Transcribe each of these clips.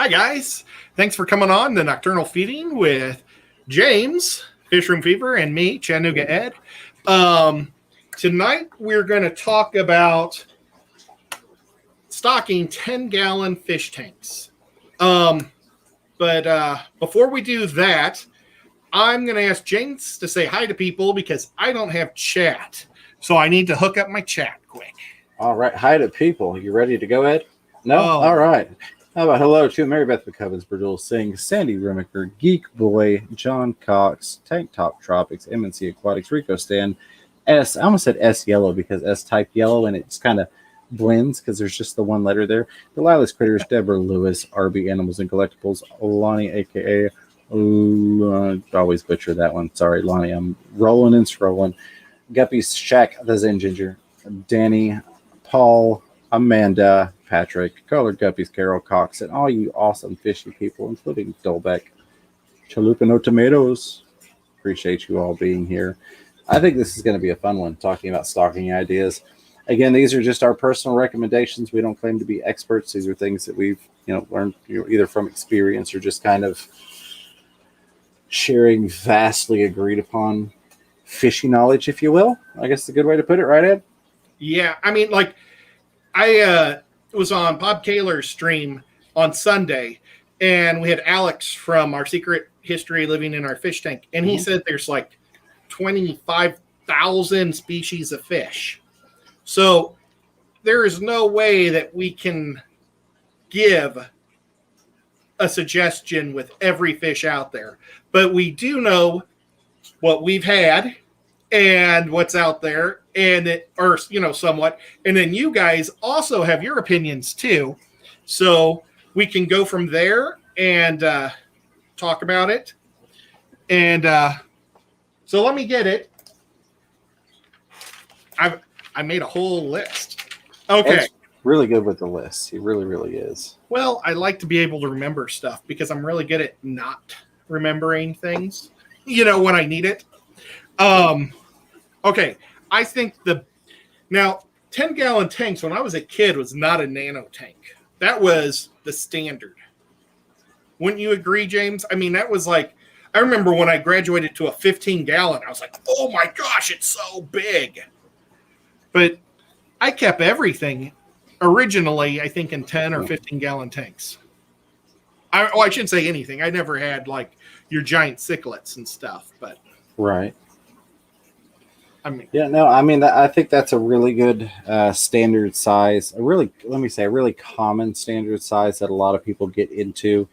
Hi, guys. Thanks for coming on the Nocturnal Feeding with James, Fishroom Fever, and me, Chattanooga Ed. Tonight, we're going to talk about stocking 10-gallon fish tanks. But before we do that, I'm going to ask James to say hi to people because I don't have chat. So I need to hook up my chat quick. All right. Hi to people. You ready to go, Ed? No? Oh. All right. How about hello to Mary Beth McCubbins, Berdul Singh, Sandy Rimiker, Geek Boy, John Cox, Tank Top Tropics, MNC Aquatics, Rico Stan, S. I almost said S yellow because S type yellow and it's kind of blends because there's just the one letter there. Delilah's Critters, Deborah Lewis, RB Animals and Collectibles, Lonnie, aka always butcher that one. Sorry, Lonnie. I'm rolling and scrolling. Guppies, Shack, the Zen Ginger, Danny, Paul, Amanda, Patrick, Colored Guppies, Carol Cox, and all you awesome fishy people, including Dolbeck, Chalupa No Tomatoes. Appreciate you all being here. I think this is going to be a fun one, talking about stocking ideas. Again, these are just our personal recommendations. We don't claim to be experts. These are things that we've learned either from experience or just kind of sharing vastly agreed upon fishy knowledge, if you will. I guess it's a good way to put it, right, Ed? Yeah, I mean, like, I was on Bob Kaler's stream on Sunday, and we had Alex from Our Secret History Living in Our Fish Tank, and he said there's like 25,000 species of fish. So there is no way that we can give a suggestion with every fish out there. But we do know what we've had and what's out there, somewhat. And then you guys also have your opinions too. So we can go from there and talk about it. And so let me get it. I made a whole list. Okay. Ed's really good with the list. He really, really is. Well, I like to be able to remember stuff because I'm really good at not remembering things, when I need it. Okay. I think now 10-gallon tanks when I was a kid was not a nano tank. That was the standard. Wouldn't you agree, James? I mean, that was like, I remember when I graduated to a 15-gallon, I was like, oh my gosh, it's so big. But I kept everything originally, I think, in 10 or 15-gallon tanks. I shouldn't say anything. I never had like your giant cichlids and stuff, but right. I mean, I think that's a really good standard size. A really common standard size that a lot of people get into.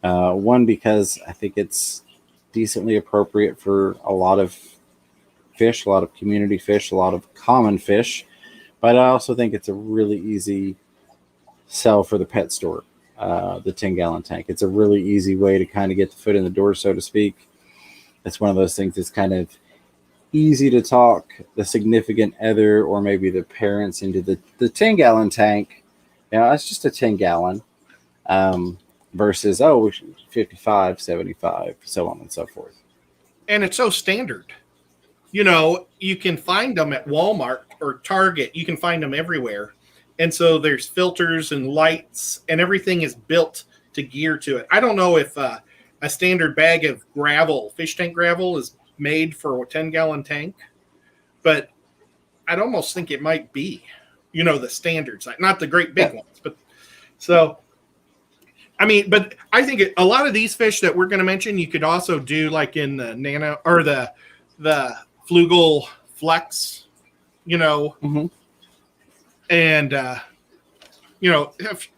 One, because I think it's decently appropriate for a lot of fish, a lot of community fish, a lot of common fish. But I also think it's a really easy sell for the pet store, the 10-gallon tank. It's a really easy way to kind of get the foot in the door, so to speak. It's one of those things that's kind of easy to talk the significant other or maybe the parents into the 10-gallon tank. It's just a 10-gallon versus, 55, 75, so on and so forth. And it's so standard. You can find them at Walmart or Target. You can find them everywhere. And so there's filters and lights and everything is built to gear to it. I don't know if a standard bag of gravel, fish tank gravel, is made for a 10-gallon tank, but I'd almost think it might be, the standard side, not the great big ones. But so, I mean, but I think a lot of these fish that we're going to mention, you could also do like in the Nano or the Flugel Flex, and,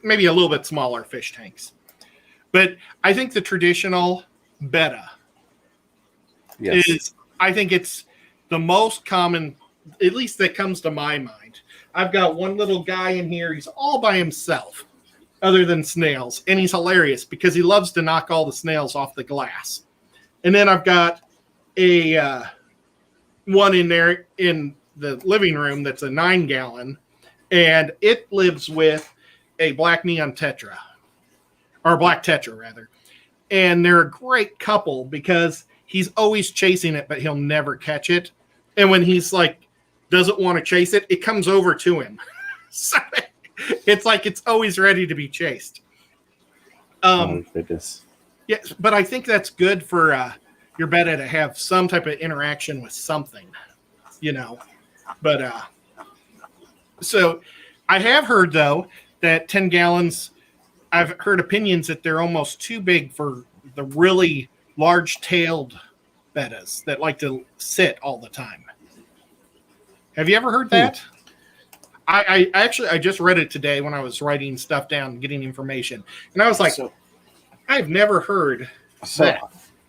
maybe a little bit smaller fish tanks. But I think the traditional Betta I think it's the most common, at least that comes to my mind. I've got one little guy in here. He's all by himself other than snails. And he's hilarious because he loves to knock all the snails off the glass. And then I've got a one in there in the living room that's a 9-gallon. And it lives with a black neon tetra. Or black tetra, rather. And they're a great couple because he's always chasing it, but he'll never catch it. And when he's like, doesn't want to chase it, it comes over to him. So it's like it's always ready to be chased. Oh goodness. Yeah, but I think that's good for your betta to have some type of interaction with something, you know. But so I have heard though that 10 gallons. I've heard opinions that they're almost too big for the really large-tailed bettas that like to sit all the time. Have you ever heard that? I actually I just read it today when I was writing stuff down, getting information, and I was like, I've never heard that.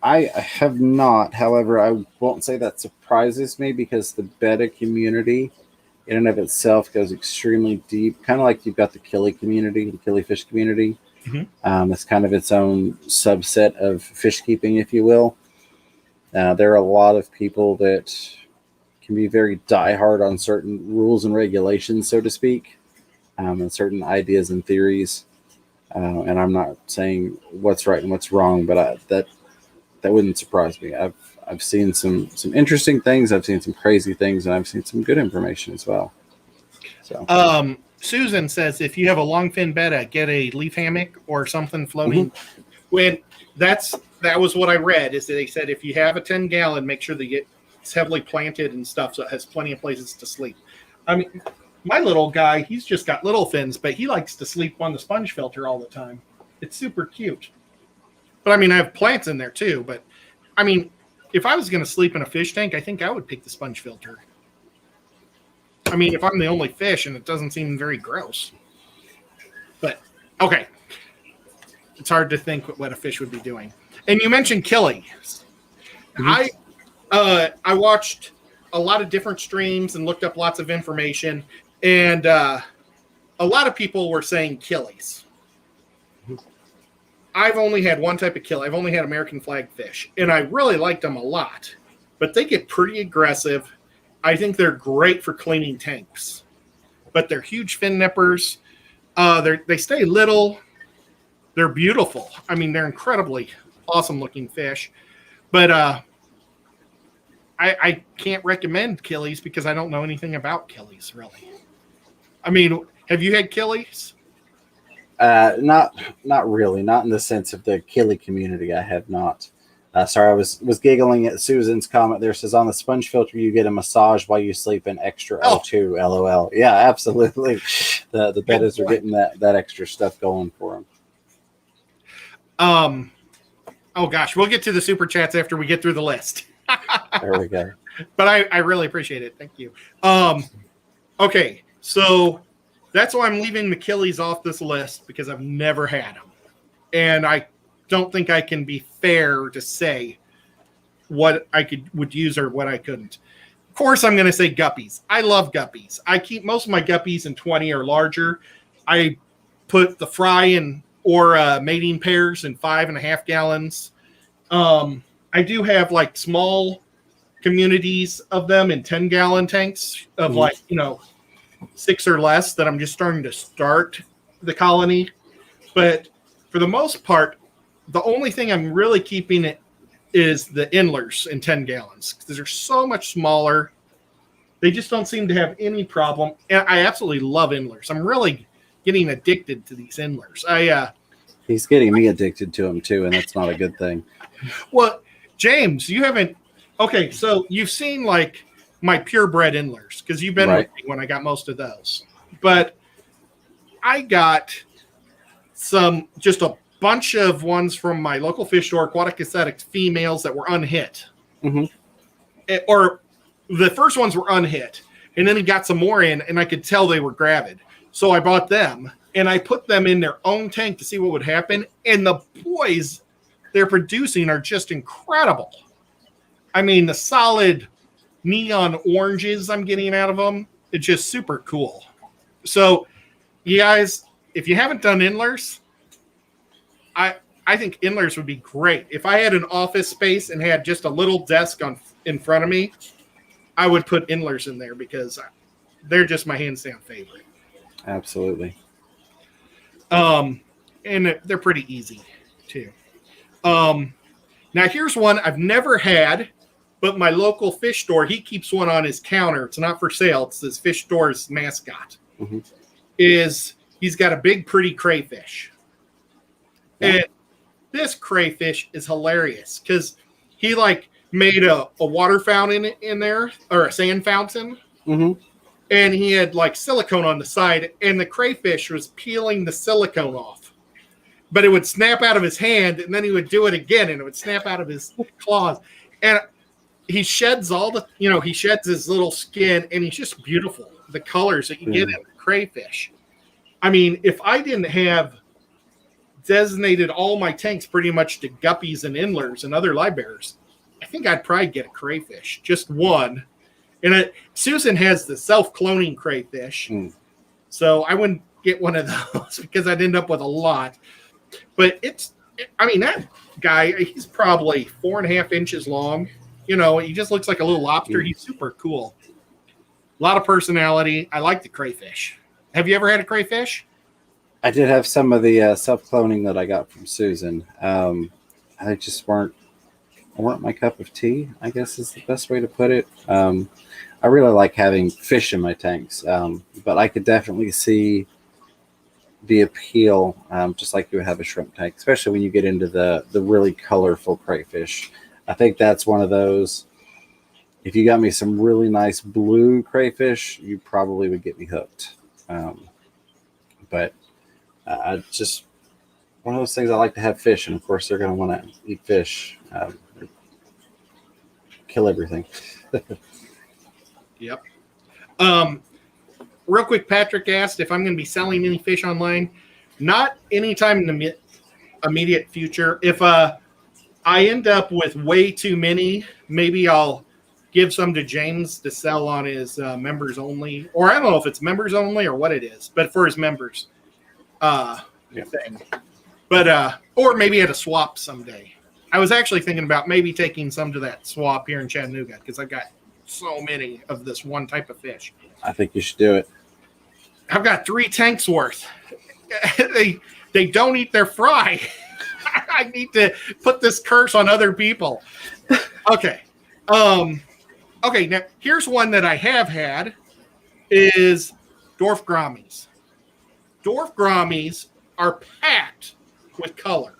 I have not. However, I won't say that surprises me because the betta community in and of itself goes extremely deep, kind of like you've got the killie community, the killifish community. Mm-hmm. It's kind of its own subset of fish keeping, if you will. There are a lot of people that can be very diehard on certain rules and regulations, so to speak, and certain ideas and theories. And I'm not saying what's right and what's wrong, but that wouldn't surprise me. I've seen some interesting things. I've seen some crazy things, and I've seen some good information as well. So, Susan says if you have a long fin betta, get a leaf hammock or something floating. Mm-hmm. When that was what I read is that they said if you have a 10 gallon, make sure that it's heavily planted and stuff, so it has plenty of places to sleep. I mean, my little guy, he's just got little fins, but he likes to sleep on the sponge filter all the time. It's super cute. But I mean, I have plants in there too. But I mean, if I was going to sleep in a fish tank, I think I would pick the sponge filter. I mean, if I'm the only fish and it doesn't seem very gross. But, okay. It's hard to think what a fish would be doing. And you mentioned killie. Mm-hmm. I watched a lot of different streams and looked up lots of information. And a lot of people were saying killies. I've only had one type of killie. I've only had American flag fish. And I really liked them a lot. But they get pretty aggressive. I think they're great for cleaning tanks. But they're huge fin nippers. They stay little. They're beautiful. I mean, they're incredibly awesome looking fish. But I can't recommend killies because I don't know anything about killies, really. I mean, have you had killies? Not really. Not in the sense of the killie community. I have not. Sorry, I was giggling at Susan's comment there. It says on the sponge filter you get a massage while you sleep in extra O2. LOL. Yeah, absolutely. The bettas are getting that extra stuff going for them. Oh gosh, we'll get to the super chats after we get through the list. There we go. But I really appreciate it. Thank you. Okay, so that's why I'm leaving the killies off this list because I've never had them, and I don't think I can be fair to say what I would use or what I couldn't. Of course, I'm going to say guppies. I love guppies. I keep most of my guppies in 20 or larger. I put the fry or mating pairs in 5.5 gallons. I do have like small communities of them in 10-gallon tanks of like, 6 or less that I'm just starting to start the colony. But for the most part, the only thing I'm really keeping it is the inlers in 10 gallons because they're so much smaller. They just don't seem to have any problem. And I absolutely love inlers. I'm really getting addicted to these inlers. He's getting me addicted to them too, and that's not a good thing. Well, James, you haven't. Okay, so you've seen like my purebred inlers because you've been with me when I got most of those. But I got just a bunch of ones from my local fish store, Aquatic Aesthetics, females that were unhit. Mm-hmm. Or the first ones were unhit, and then he got some more in, and I could tell they were gravid. So I bought them, and I put them in their own tank to see what would happen. And the boys they're producing are just incredible. I mean, the solid neon oranges I'm getting out of them, it's just super cool. So, you guys, if you haven't done inlers, I think inlers would be great. If I had an office space and had just a little desk in front of me, I would put inlers in there because they're just my hands down favorite. Absolutely. And they're pretty easy too. Now here's one I've never had, but my local fish store, he keeps one on his counter. It's not for sale. It's his fish store's mascot. Mm-hmm. He's got a big, pretty crayfish. And this crayfish is hilarious because he like made a water fountain in there, or a sand fountain. Mm-hmm. And he had like silicone on the side, and the crayfish was peeling the silicone off. But it would snap out of his hand, and then he would do it again, and it would snap out of his claws. And he sheds he sheds his little skin, and he's just beautiful. The colors that you get in the crayfish. I mean, if I didn't have designated all my tanks pretty much to guppies and inlers and other livebearers, I think I'd probably get a crayfish, just one. And Susan has the self-cloning crayfish, so I wouldn't get one of those because I'd end up with a lot. But that guy, he's probably 4.5 inches long. He just looks like a little lobster. He's super cool. A lot of personality. I like the crayfish. Have you ever had a crayfish? I did have some of the self-cloning that I got from Susan. I just weren't my cup of tea, I guess is the best way to put it. I really like having fish in my tanks, but I could definitely see the appeal, just like you would have a shrimp tank, especially when you get into the really colorful crayfish. I think that's one of those. If you got me some really nice blue crayfish, you probably would get me hooked. But I just one of those things. I like to have fish, and of course, they're going to want to eat fish, kill everything. Yep. Real quick, Patrick asked if I'm going to be selling any fish online. Not anytime in the immediate future. If I end up with way too many, maybe I'll give some to James to sell on his members only. Or I don't know if it's members only or what it is, but for his members thing. But or maybe at a swap someday. I was actually thinking about maybe taking some to that swap here in Chattanooga because I've got so many of this one type of fish. I think you should do it. I've got 3 tanks worth. They don't eat their fry. I need to put this curse on other people. Okay. Okay, now here's one that I have had is dwarf Gouramis. Dwarf Gouramis are packed with color.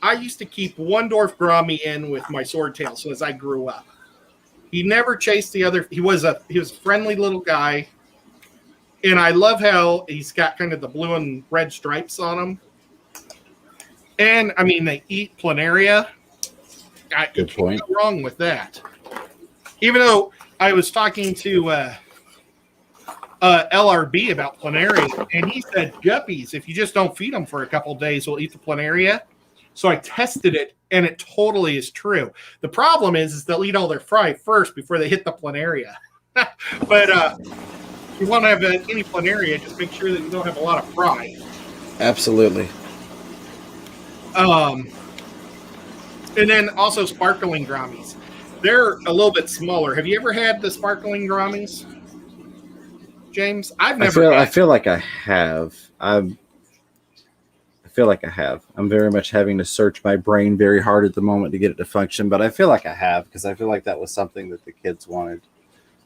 I used to keep one dwarf Gourami in with my swordtail, so as I grew up. He never chased the other. He was a friendly little guy. And I love how he's got kind of the blue and red stripes on him. And, I mean, they eat planaria. Good point. Go wrong with that. Even though I was talking to LRB about planaria, and he said guppies, if you just don't feed them for a couple of days, will eat the planaria. So I tested it, and it totally is true. The problem is they'll eat all their fry first before they hit the planaria. But if you want to have any planaria, just make sure that you don't have a lot of fry. Absolutely. And then also sparkling Gouramis. They're a little bit smaller. Have you ever had the sparkling Gouramis, James? I've never. I feel like I have. I feel like I have. I'm very much having to search my brain very hard at the moment to get it to function, but I feel like I have because I feel like that was something that the kids wanted.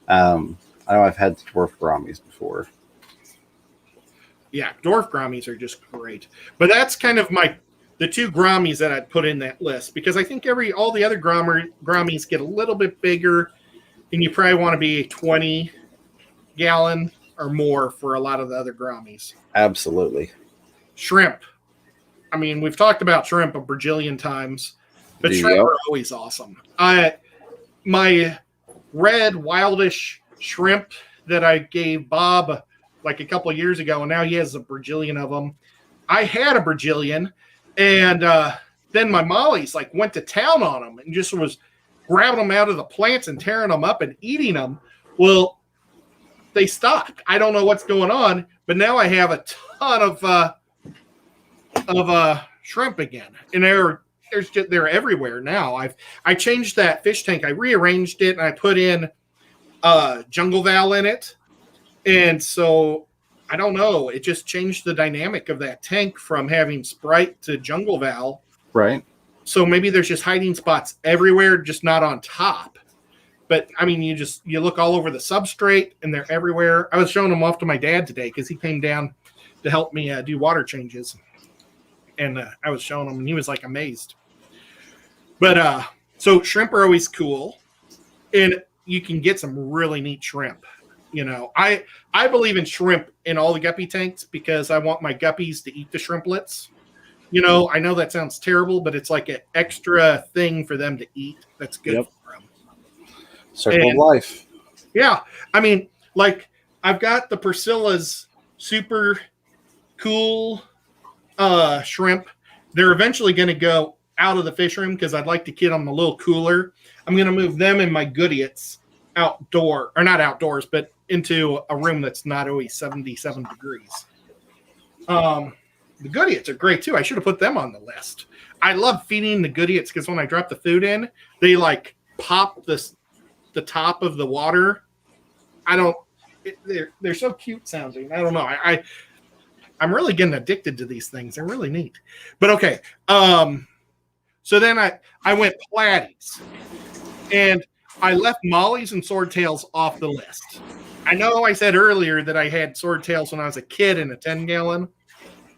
I know I've had dwarf Gouramis before. Yeah, dwarf Gouramis are just great. But that's kind of the 2 Gouramis that I'd put in that list because I think all the other Gouramis get a little bit bigger, and you probably want to be 20 gallon or more for a lot of the other Gouramis. Absolutely. Shrimp. I mean, we've talked about shrimp a bajillion times, but shrimp are always awesome. My red wildish shrimp that I gave Bob like a couple of years ago, and now he has a bajillion of them. I had a bajillion, and then my mollies like went to town on them and just was grabbing them out of the plants and tearing them up and eating them. Well, they stopped. I don't know what's going on, but now I have a ton of shrimp again, and they're everywhere now. I changed that fish tank. I rearranged it, and I put in jungle val in it, and so I don't know. It just changed the dynamic of that tank from having Sprite to jungle val. Right. So maybe there's just hiding spots everywhere, just not on top. But I mean, you look all over the substrate, and they're everywhere. I was showing them off to my dad today because he came down to help me do water changes. and I was showing him, and he was like amazed. But so shrimp are always cool, and you can get some really neat shrimp. You know, I believe in shrimp in all the guppy tanks because I want my guppies to eat the shrimplets. You know, I know that sounds terrible, but it's like an extra thing for them to eat that's good for them. Circle of life. Yeah. I mean, like, I've got the Priscilla's super cool shrimp. They're eventually going to go out of the fish room because I'd like to keep them a little cooler. I'm going to move them and my Goodiots outdoor, or not outdoors, but into a room that's not always 77 degrees. The Goodiots are great too. I should have put them on the list. I love feeding the Goodiots because when I drop the food in, they like pop the top of the water. They're so cute sounding. I don't know. I'm really getting addicted to these things. They're really neat. But okay. So then I went Platies, and I left mollies and swordtails off the list. I know I said earlier that I had swordtails when I was a kid in a 10-gallon,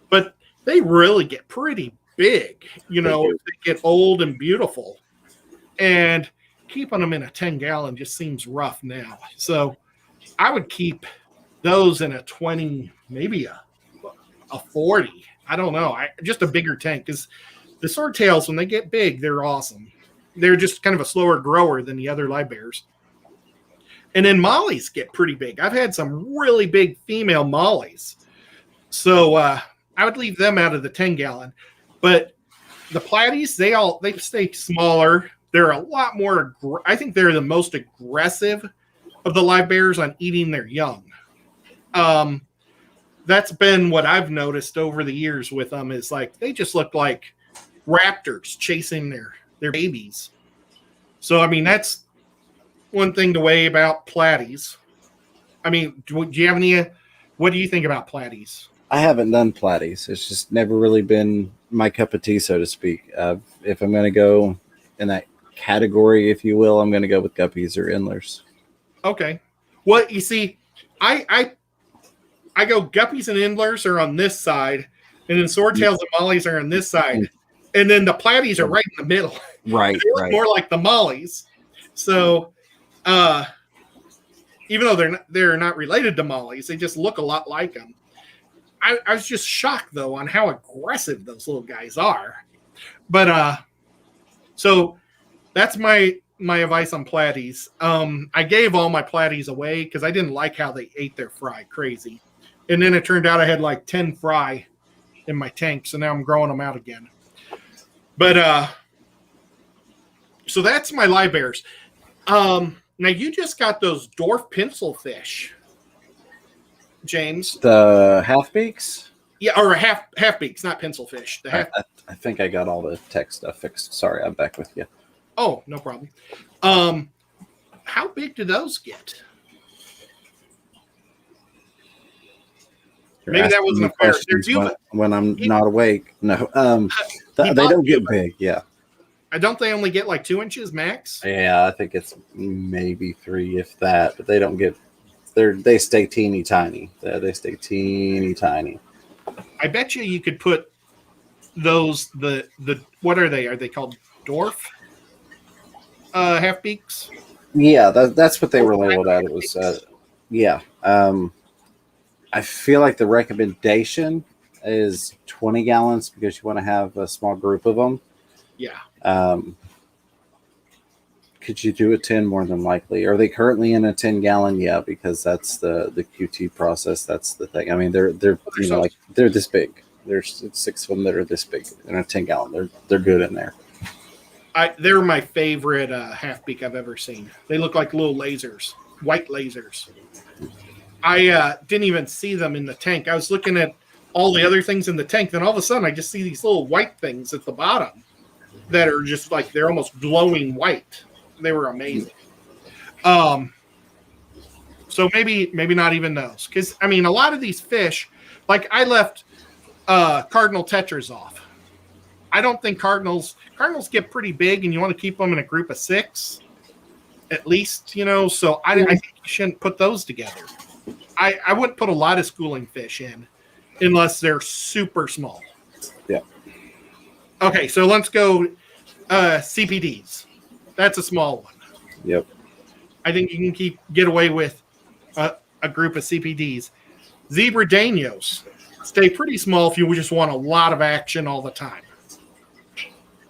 but they really get pretty big, you know, if they get old and beautiful. And keeping them in a 10-gallon just seems rough now. So I would keep those in a 20, maybe a 40. I don't know. Just a bigger tank, because the swordtails, when they get big, they're awesome. They're just kind of a slower grower than the other livebearers. And then mollies get pretty big. I've had some really big female mollies. So I would leave them out of the 10-gallon. But the Platies, they stay smaller. They're a lot more, I think they're the most aggressive of the livebearers on eating their young. That's been what I've noticed over the years with them, is like they just look like raptors chasing their babies. So, I mean, that's one thing to weigh about Platies. I mean, do you have any, what do you think about Platies? I haven't done Platies. It's just never really been my cup of tea, so to speak. If I'm going to go in that category, if you will, I'm going to go with guppies or endlers. Okay. Well, you see, I go guppies and endlers are on this side, and then swordtails and mollies are on this side, and then the Platies are right in the middle. Right. They look more like the mollies. So, even though they're not related to mollies, they just look a lot like them. I was just shocked though on how aggressive those little guys are. But so that's my advice on Platies. I gave all my Platies away because I didn't like how they ate their fry crazy. And then it turned out I had like 10 fry in my tank, so now I'm growing them out again. But so that's my livebearers. Now you just got those dwarf pencil fish, James. The half beaks? Yeah, or half beaks, not pencil fish. The half. I think I got all the tech stuff fixed. Sorry, I'm back with you. Oh, no problem. How big do those get? Maybe that wasn't a fair. When I'm not awake. No, they don't get big. Yeah. I don't. They only get like 2 inches max. Yeah, I think it's maybe 3, if that. But they don't get. They stay teeny tiny. They stay teeny tiny. I bet you could put those the what are they? Are they called dwarf half beaks? Yeah, that's what they were labeled at. It was yeah. I feel like the recommendation is 20 gallons because you want to have a small group of them. Yeah. Could you do a 10? More than likely. Are they currently in a 10-gallon? Yeah, because that's the QT process. That's the thing. I mean, they're you know, like they're this big. There's 6 of them that are this big in a 10-gallon. They're good in there. They're my favorite half beak I've ever seen. They look like little lasers, white lasers. I didn't even see them in the tank. I was looking at all the other things in the tank. Then all of a sudden, I just see these little white things at the bottom that are just like they're almost glowing white. They were amazing. So maybe not even those, because I mean a lot of these fish, like I left cardinal tetras off. I don't think cardinals get pretty big, and you want to keep them in a group of 6 at least, you know. So I think you shouldn't put those together. I wouldn't put a lot of schooling fish in unless they're super small. Yeah. Okay, so let's go CPDs. That's a small one. Yep. I think you can get away with a group of CPDs. Zebra Danios stay pretty small if you just want a lot of action all the time.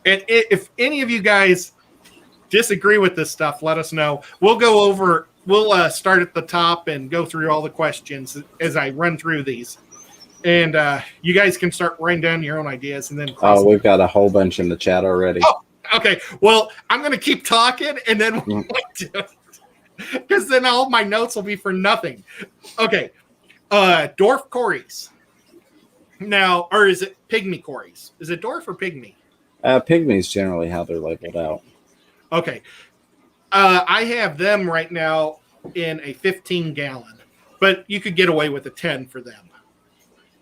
And if any of you guys disagree with this stuff, let us know. We'll go over. We'll start at the top and go through all the questions as I run through these. And you guys can start writing down your own ideas. And then we've got a whole bunch in the chat already. Oh, okay. Well, I'm going to keep talking, and then because then all my notes will be for nothing. Okay. Dwarf Cories. Now, or is it Pygmy Cories? Is it Dwarf or Pygmy? Pygmies generally how they're labeled out. Okay. I have them right now in a 15-gallon, but you could get away with a 10 for them.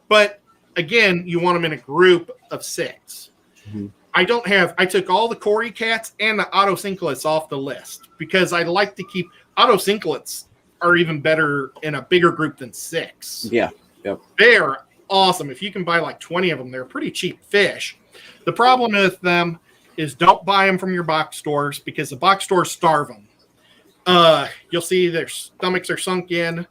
But again, you want them in a group of 6. Mm-hmm. I took all the Cory cats and the autosynclites off the list because I like to keep autosynclites are even better in a bigger group than 6. Yeah. Yep. They're awesome. If you can buy like 20 of them, they're pretty cheap fish. The problem with them is don't buy them from your box stores because the box stores starve them. You'll see their stomachs are sunk in.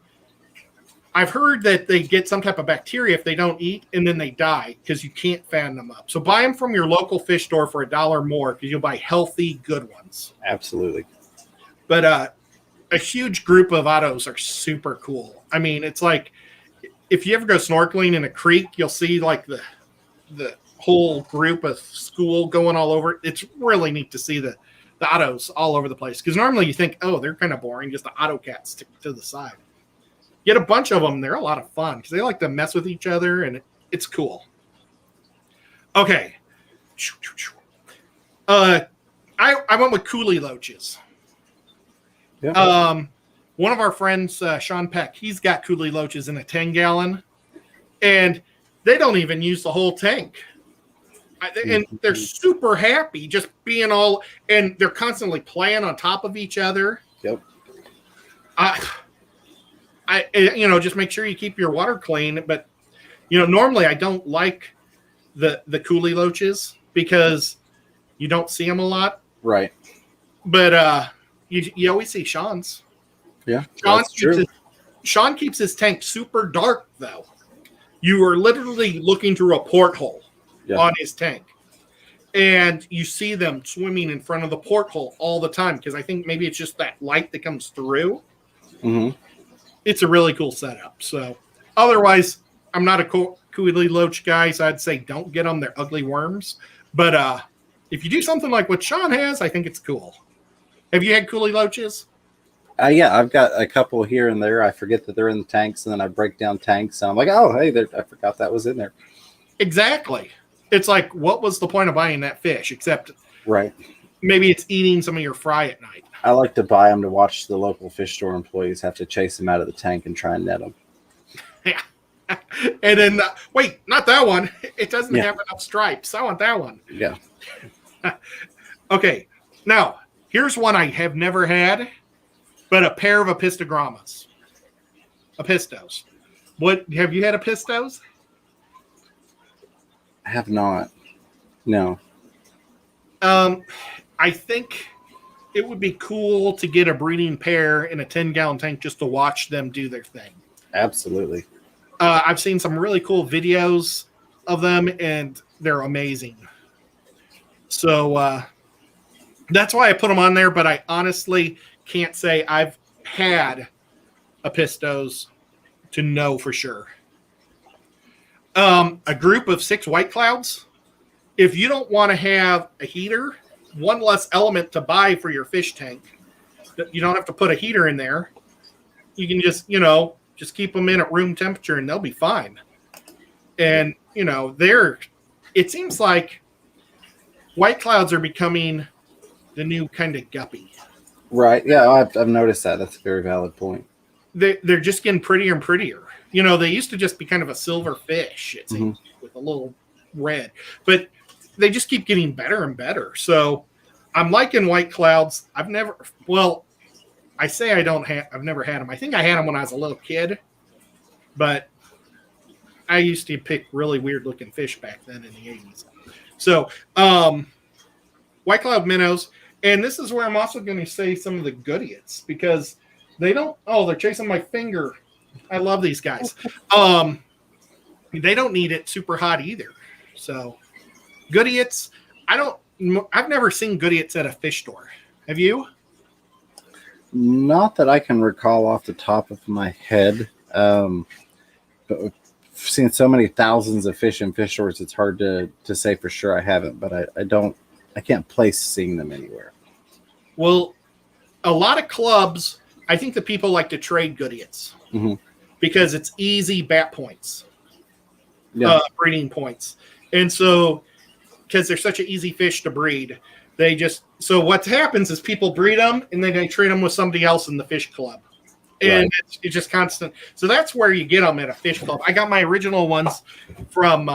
I've heard that they get some type of bacteria if they don't eat, and then they die because you can't fatten them up. So buy them from your local fish store for $1 more because you'll buy healthy, good ones. Absolutely. But a huge group of autos are super cool. I mean, it's like if you ever go snorkeling in a creek, you'll see like the whole group of school going all over. It's really neat to see the autos all over the place because normally you think, oh, they're kind of boring, just the auto cats stick to the side. Get a bunch of them. They're a lot of fun because they like to mess with each other, and it's cool. Okay. I went with Coolie Loaches. Yeah. One of our friends, Sean Peck, he's got Coolie Loaches in a 10-gallon, and they don't even use the whole tank. And they're super happy just being all, and they're constantly playing on top of each other. Yep. Just make sure you keep your water clean. But, normally I don't like the Coolie Loaches because you don't see them a lot. Right. But you always see Sean's. Yeah, Sean keeps his tank super dark, though. You are literally looking through a porthole on his tank. And you see them swimming in front of the porthole all the time because I think maybe it's just that light that comes through. Mm-hmm. It's a really cool setup. So otherwise, I'm not a Coolie Loach guy, so I'd say don't get them. They're ugly worms. But if you do something like what Sean has, I think it's cool. Have you had Coolie Loaches? Yeah, I've got a couple here and there. I forget that they're in the tanks, and then I break down tanks, and I'm like, oh, hey, I forgot that was in there. Exactly. It's like, what was the point of buying that fish? Except right. Maybe it's eating some of your fry at night. I like to buy them to watch the local fish store employees have to chase them out of the tank and try and net them. Yeah. And then, wait, not that one. It doesn't have enough stripes. I want that one. Yeah. Okay. Now, here's one I have never had, but a pair of Apistogrammas. Apistos. What, have you had Apistos? I have not. No. I think it would be cool to get a breeding pair in a 10-gallon tank just to watch them do their thing. Absolutely. I've seen some really cool videos of them, and they're amazing. So that's why I put them on there, but I honestly can't say I've had Apistos to know for sure. A group of 6 white clouds. If you don't want to have a heater, one less element to buy for your fish tank. You don't have to put a heater in there. You can just keep them in at room temperature and they'll be fine. And, it seems like white clouds are becoming the new kind of guppy. Right. Yeah, I've noticed that. That's a very valid point. They're just getting prettier and prettier. They used to just be kind of a silver fish, it seems, with a little red. But they just keep getting better and better. So I'm liking white clouds. I've never had them. I think I had them when I was a little kid. But I used to pick really weird looking fish back then in the 80s. So, white cloud minnows, and this is where I'm also going to say some of the goodiots because they don't. Oh, they're chasing my finger. I love these guys. They don't need it super hot either. So, goodiots. I've never seen goodiots at a fish store. Have you? Not that I can recall off the top of my head. But we've seen so many thousands of fish in fish stores, it's hard to say for sure I haven't, but I can't place seeing them anywhere. Well, a lot of clubs, I think the people like to trade goodiots because it's easy bat points, breeding points. And so, because they're such an easy fish to breed, so what happens is people breed them and then they trade them with somebody else in the fish club. And it's just constant. So that's where you get them at a fish club. I got my original ones from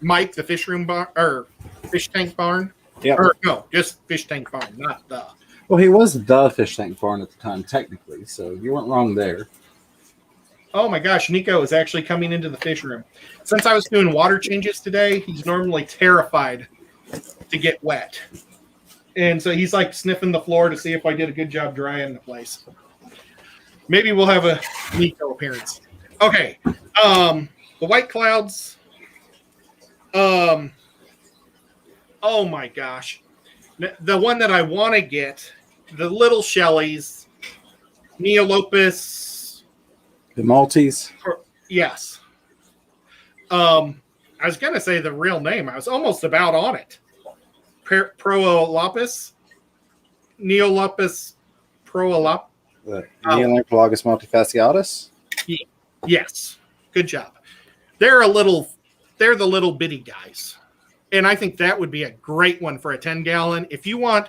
Mike, the fish room barn or fish tank barn. Yeah. Or no, just fish tank barn, not the. Well, he was the fish tank barn at the time, technically, so you weren't wrong there. Oh my gosh, Nico is actually coming into the fish room. Since I was doing water changes today, he's normally terrified to get wet. And so he's like sniffing the floor to see if I did a good job drying the place. Maybe we'll have a Nico appearance. Okay. The white clouds. Oh my gosh. The one that I want to get, the little Shelleys, Neolopus. The Maltese? Yes. I was going to say the real name. I was almost about on it. Proolopus, Neolopus Proolop. Neolopus multifasciatus? Yes. Good job. They're the little bitty guys. And I think that would be a great one for a 10-gallon. If you want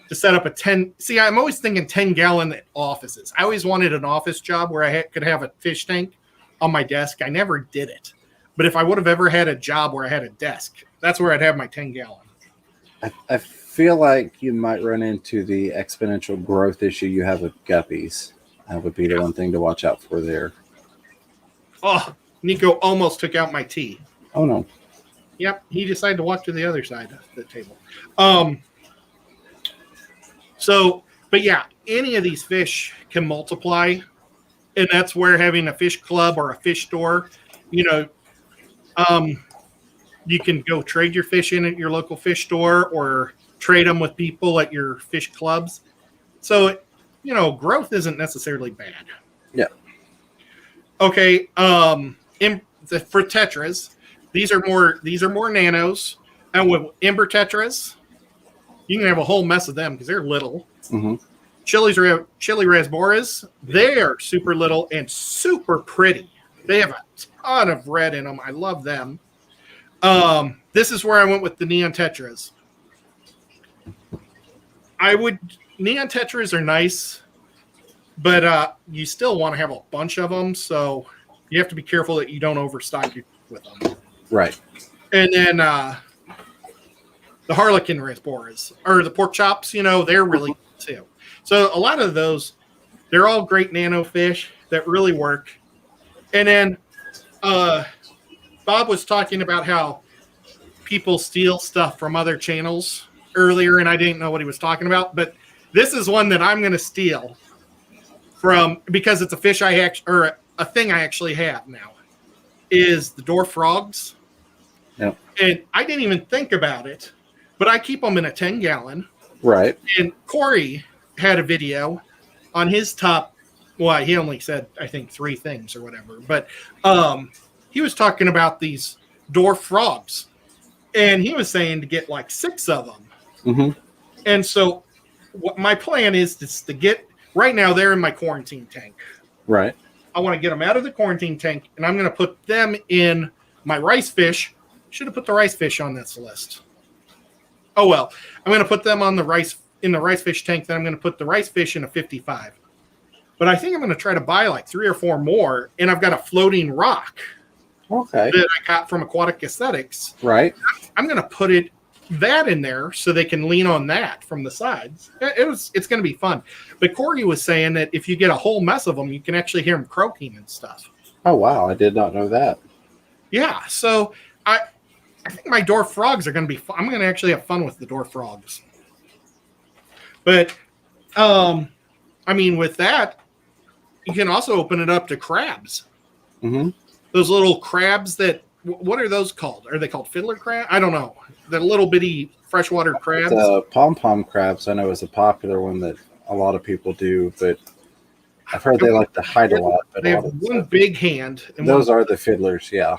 to set up a 10, see, I'm always thinking 10-gallon offices. I always wanted an office job where I could have a fish tank on my desk. I never did it. But if I would have ever had a job where I had a desk, that's where I'd have my 10-gallon. I feel like you might run into the exponential growth issue you have with guppies. That would be the one thing to watch out for there. Oh, Nico almost took out my tea. Oh, no. Yep, he decided to walk to the other side of the table. But yeah, any of these fish can multiply, and that's where having a fish club or a fish store, you can go trade your fish in at your local fish store or trade them with people at your fish clubs. So, growth isn't necessarily bad. Yeah. Okay. For tetras, these are more nanos, and with ember tetras, you can have a whole mess of them because they're little. Mm-hmm. Chili raspboras, they are super little and super pretty. They have a ton of red in them. I love them. This is where I went with the neon tetras. Neon tetras are nice, but you still want to have a bunch of them, so you have to be careful that you don't overstock with them. Right. And then the harlequin rasboras, or the pork chops, they're really good too. So a lot of those, they're all great nano fish that really work. And then Bob was talking about how people steal stuff from other channels earlier, and I didn't know what he was talking about, but this is one that I'm going to steal from because it's a fish a thing I actually have now, is the dwarf frogs. Yep. And I didn't even think about it, but I keep them in a 10-gallon. Right. And Corey had a video on his top. Well, he only said, I think, 3 things or whatever. But he was talking about these dwarf frogs. And he was saying to get like 6 of them. Mm-hmm. And so what my plan is to get, right now they're in my quarantine tank. Right. I want to get them out of the quarantine tank, and I'm going to put them in my rice fish. Should have put the rice fish on this list. Oh, well. I'm going to put them in the rice fish tank. Then I'm going to put the rice fish in a 55. But I think I'm going to try to buy like 3 or 4 more, and I've got a floating rock. Okay. That I got from Aquatic Aesthetics. Right. I'm going to put that in there so they can lean on that from the sides. It's going to be fun. But Corey was saying that if you get a whole mess of them, you can actually hear them croaking and stuff. Oh, wow. I did not know that. Yeah, so I think my dwarf frogs are going to be fun. I'm going to actually have fun with the dwarf frogs. But, I mean, with that, you can also open it up to crabs. Mm-hmm. Those little crabs that, what are those called? Are they called fiddler crab? I don't know. The little bitty freshwater crabs. The pom-pom crabs, I know, is a popular one that a lot of people do, but I've heard they like to hide a lot. But they have one big hand. And those are the fiddlers, yeah.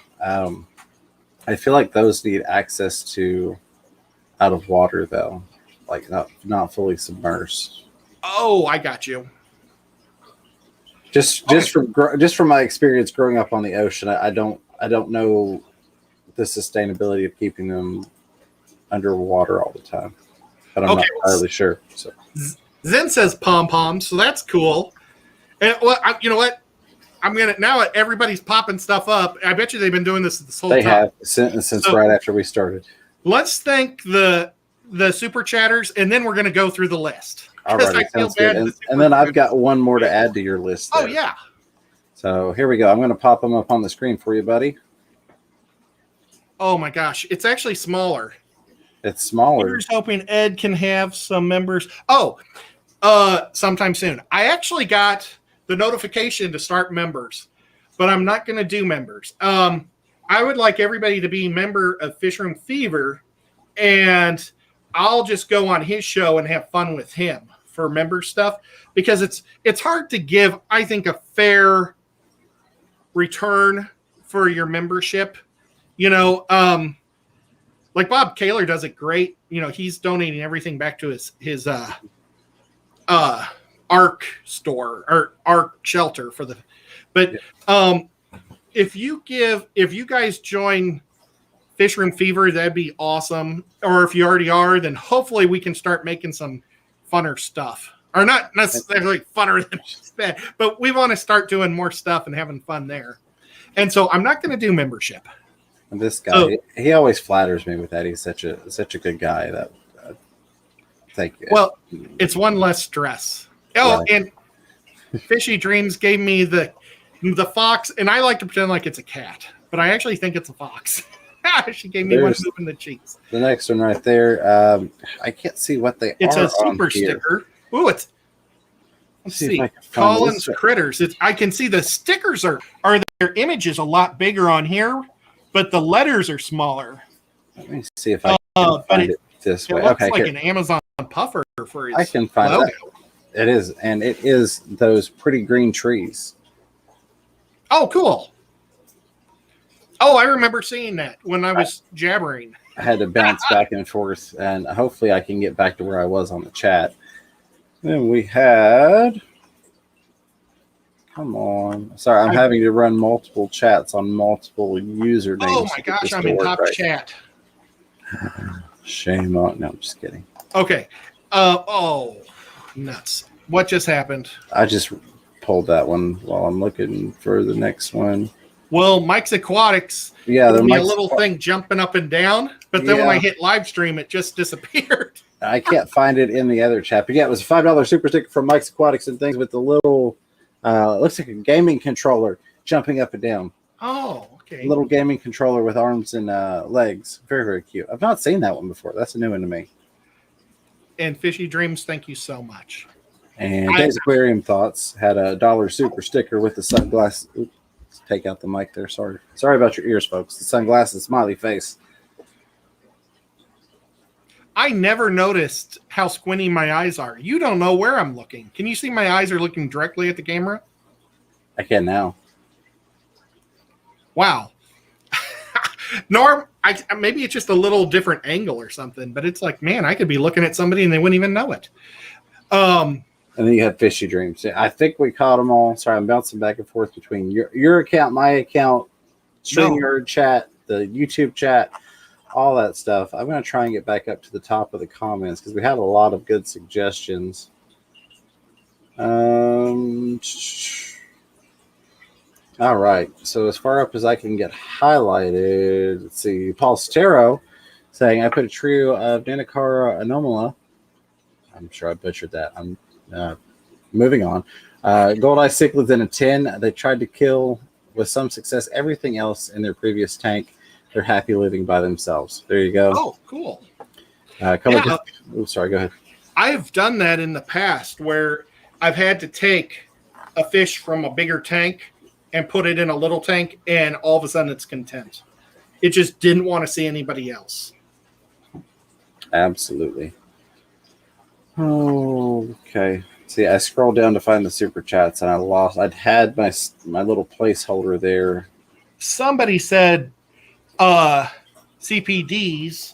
I feel like those need access to out of water, though, like not fully submersed. Oh, I got you. Just from my experience growing up on the ocean, I don't know the sustainability of keeping them underwater all the time, but I'm not entirely sure. So Zen says pom poms, so that's cool. And you know what? I'm gonna now. Everybody's popping stuff up. I bet you they've been doing this whole time. They have since right after we started. Let's thank the super chatters, and then we're gonna go through the list. All right, sounds good. And then I've got one more to add to your list. Oh yeah. So here we go. I'm going to pop them up on the screen for you, buddy. Oh my gosh, it's actually smaller. It's smaller. Here's hoping Ed can have some members. Oh, sometime soon. I actually got the notification to start members, but I'm not going to do members. I would like everybody to be a member of Fish Room Fever, and I'll just go on his show and have fun with him for member stuff, because it's hard to give, I think, a fair return for your membership. You know, like Bob Kaler does it great. You know, he's donating everything back to his ARC store or ARC shelter for the. But if you guys join Fish Room Fever, that'd be awesome. Or if you already are, then hopefully we can start making some funner stuff. Or not necessarily funner than that, but we want to start doing more stuff and having fun there. And so I'm not going to do membership. And this guy, he always flatters me with that. He's such a good guy. That thank you. Well, it's one less stress. Oh, right. And Fishy Dreams gave me the fox, and I like to pretend like it's a cat, but I actually think it's a fox. She gave me one move in the cheeks. The next one right there. I can't see what they it's are. It's a super sticker. Ooh, let's see. Collins Critters. I can see the stickers are their images a lot bigger on here, but the letters are smaller. Let me see if I can find it this way. It looks like an Amazon puffer for his I can find logo. It is, and it is those pretty green trees. Oh, cool. Oh, I remember seeing that when I was jabbering. I had to bounce back and forth, and hopefully I can get back to where I was on the chat. Then we had... Come on. Sorry, I'm having to run multiple chats on multiple usernames. Oh, my gosh, I'm in top chat. Shame on... No, I'm just kidding. Okay. Oh, nuts. What just happened? I just pulled that one while I'm looking for the next one. Well, Mike's Aquatics, there's a little thing jumping up and down, but then when I hit live stream, it just disappeared. I can't find it in the other chat, but yeah, it was a $5 super sticker from Mike's Aquatics and things with the little, looks like a gaming controller jumping up and down. Oh, okay. Little gaming controller with arms and legs. Very, very cute. I've not seen that one before. That's a new one to me. And Fishy Dreams, thank you so much. And Dave's Aquarium Thoughts had a $1 super sticker with the sunglasses. Oops. Take out the mic there. Sorry about your ears, folks. The sunglasses, smiley face. I never noticed how squinty my eyes are. You don't know where I'm looking. Can you see my eyes are looking directly at the camera? I can now. Wow. Norm, maybe it's just a little different angle or something, but it's like, man, I could be looking at somebody and they wouldn't even know it. And then you have Fishy Dreams. I think we caught them all. Sorry, I'm bouncing back and forth between your account, my account, StreamYard chat, the YouTube chat, all that stuff. I'm going to try and get back up to the top of the comments because we had a lot of good suggestions. All right. So as far up as I can get highlighted, let's see. Paul Stero saying, I put a trio of Danicara Anomala. I'm sure I butchered that. I'm moving on. Gold Eye Cichlids in a tin. They tried to kill with some success. Everything else in their previous tank, they're happy living by themselves. There you go. Oh, cool. Sorry, go ahead. I've done that in the past where I've had to take a fish from a bigger tank and put it in a little tank, and all of a sudden it's content. It just didn't want to see anybody else. Absolutely. Okay. See, I scrolled down to find the super chats, and I'd had my little placeholder there. Somebody said CPDs,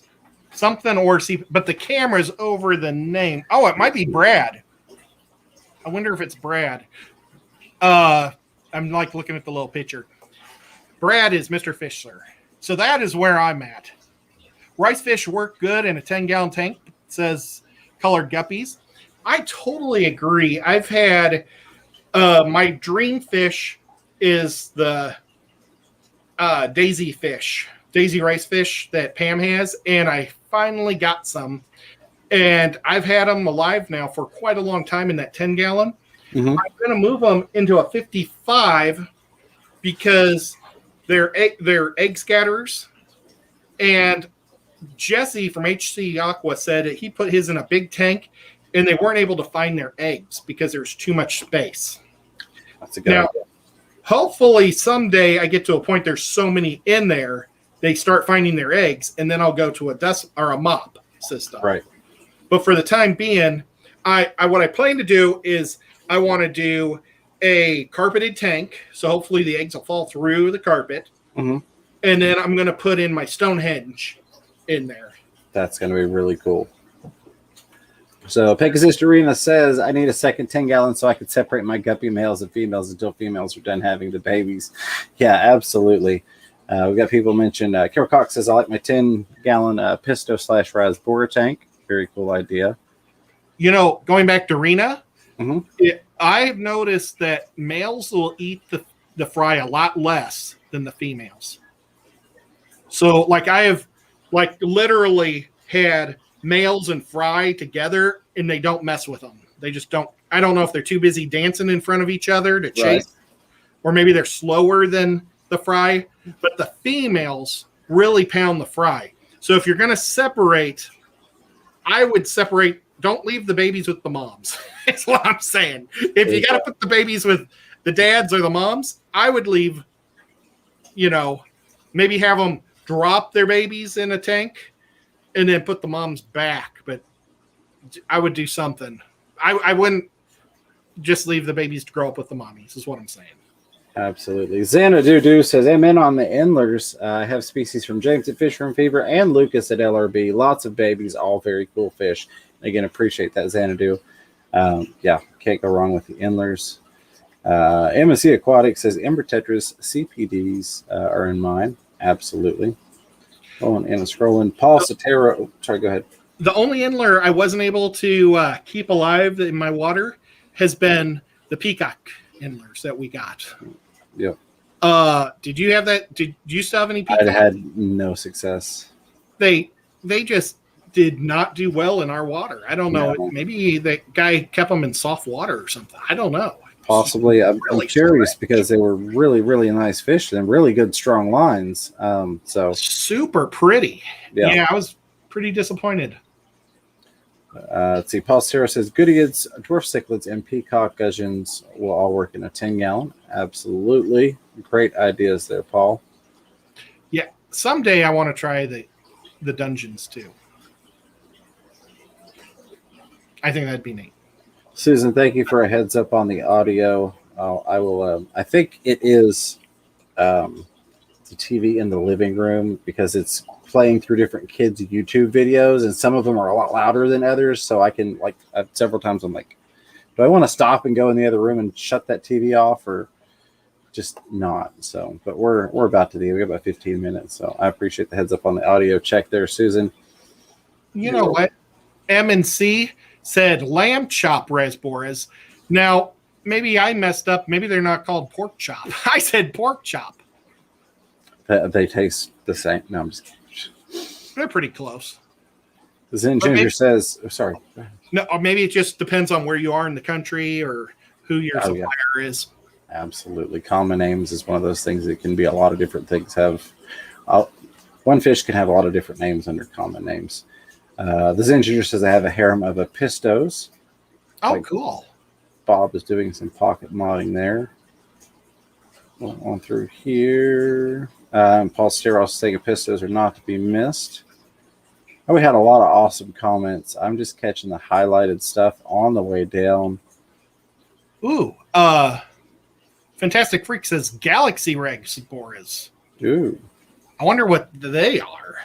something or but the camera's over the name. Oh, it might be Brad. I wonder if it's Brad. I'm like looking at the little picture. Brad is Mr. Fishler. So that is where I'm at. Rice fish work good in a 10-gallon tank, says Colored Guppies. I totally agree. I've had my dream fish is the daisy rice fish that Pam has, and I finally got some. And I've had them alive now for quite a long time in that 10-gallon. Mm-hmm. I'm going to move them into a 55 because they're egg scatterers. And Jesse from HC Aqua said that he put his in a big tank, and they weren't able to find their eggs because there's too much space. That's a good idea. Hopefully someday I get to a point there's so many in there, they start finding their eggs, and then I'll go to a dust or a mop system. Right. But for the time being, what I plan to do is I want to do a carpeted tank, so hopefully the eggs will fall through the carpet. Mm-hmm. And then I'm going to put in my Stonehenge in there. That's going to be really cool. So Pegasus Arena says, I need a second 10-gallon so I could separate my guppy males and females until females are done having the babies. Yeah, absolutely. We've got people mentioned, Carol Cox says, I like my 10-gallon Pisto/Rasbora tank. Very cool idea. You know, going back to Rena, mm-hmm. I've noticed that males will eat the fry a lot less than the females. So, like, I have, literally had males and fry together, and they don't mess with them. They just don't. I don't know if they're too busy dancing in front of each other to chase, right, or maybe they're slower than the fry. But the females really pound the fry. So if you're going to separate, I would separate. Don't leave the babies with the moms. That's what I'm saying. If you got to put the babies with the dads or the moms, I would leave, maybe have them drop their babies in a tank and then put the moms back. But I would do something. I wouldn't just leave the babies to grow up with the mommies, is what I'm saying. Absolutely. Xanadu says, amen on the endlers. I have species from James at Fish Room Fever and Lucas at LRB. Lots of babies, all very cool fish. Again, appreciate that, Xanadu. Yeah, can't go wrong with the endlers. MSC Aquatic says, Ember Tetras CPDs are in mine. Absolutely. Oh, and scrolling. Paul Sotero. Sorry, go ahead. The only endler I wasn't able to keep alive in my water has been the peacock endlers that we got. Yep. Did you have that? Did you still have any peacock? I had no success. They just did not do well in our water. I don't know. No. Maybe the guy kept them in soft water or something. I don't know. Possibly. I'm curious because they were really, really nice fish and really good, strong lines. So super pretty. Yeah, I was pretty disappointed. Let's see. Paul Sarah says, Goodeids, dwarf cichlids, and peacock gudgeons will all work in a 10-gallon. Absolutely. Great ideas there, Paul. Yeah. Someday I want to try the dungeons too. I think that'd be neat. Susan, thank you for a heads up on the audio. I will. I think it is the TV in the living room because it's playing through different kids' YouTube videos, and some of them are a lot louder than others. So I can several times I'm like, do I want to stop and go in the other room and shut that TV off, or just not? So, but we're about to do. We got about 15 minutes, so I appreciate the heads up on the audio check there, Susan. You know what? M&C said lamb chop rasboras. Now, maybe I messed up. Maybe they're not called pork chop. I said pork chop. They taste the same. No, I'm just kidding. They're pretty close. Zen Ginger says, sorry. No, or maybe it just depends on where you are in the country or who your supplier is. Absolutely. Common names is one of those things that can be a lot of different things. One fish can have a lot of different names under common names. The Zinginger says I have a harem of Apistos. Oh, Like cool. Bob is doing some pocket modding there. On through here. Paul Steros saying Apistos are not to be missed. Oh, we had a lot of awesome comments. I'm just catching the highlighted stuff on the way down. Ooh, Fantastic Freak says Galaxy Regiboras. Ooh. I wonder what they are.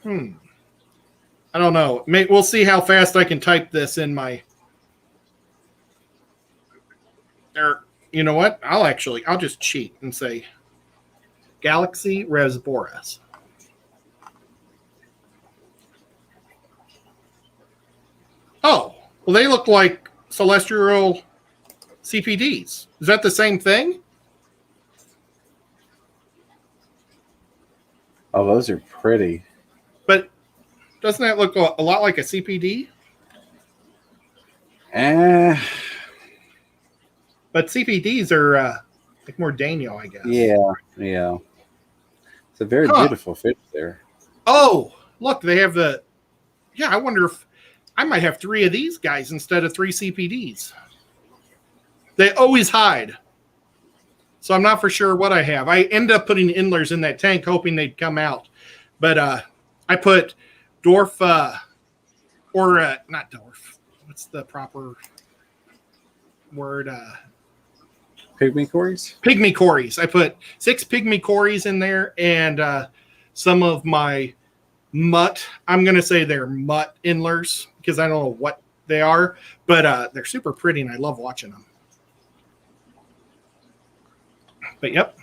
I don't know. We'll see how fast I can type this in my... You know what? I'll just cheat and say Galaxy Regiboras. Oh, well, they look like celestial CPDs. Is that the same thing? Oh, those are pretty. But doesn't that look a lot like a CPD? But CPDs are like more Daniel, I guess. Yeah. It's a very beautiful fish there. Oh, look, they have the... Yeah, I wonder if I might have 3 of these guys instead of 3 CPDs. They always hide. So I'm not for sure what I have. I end up putting Indlers in that tank hoping they'd come out. But I put Dwarf, not Dwarf. What's the proper word? Pygmy Cories? Pygmy Cories. I put 6 Pygmy Cories in there and some of my mutt. I'm going to say they're mutt Indlers because I don't know what they are. But they're super pretty and I love watching them. But yep.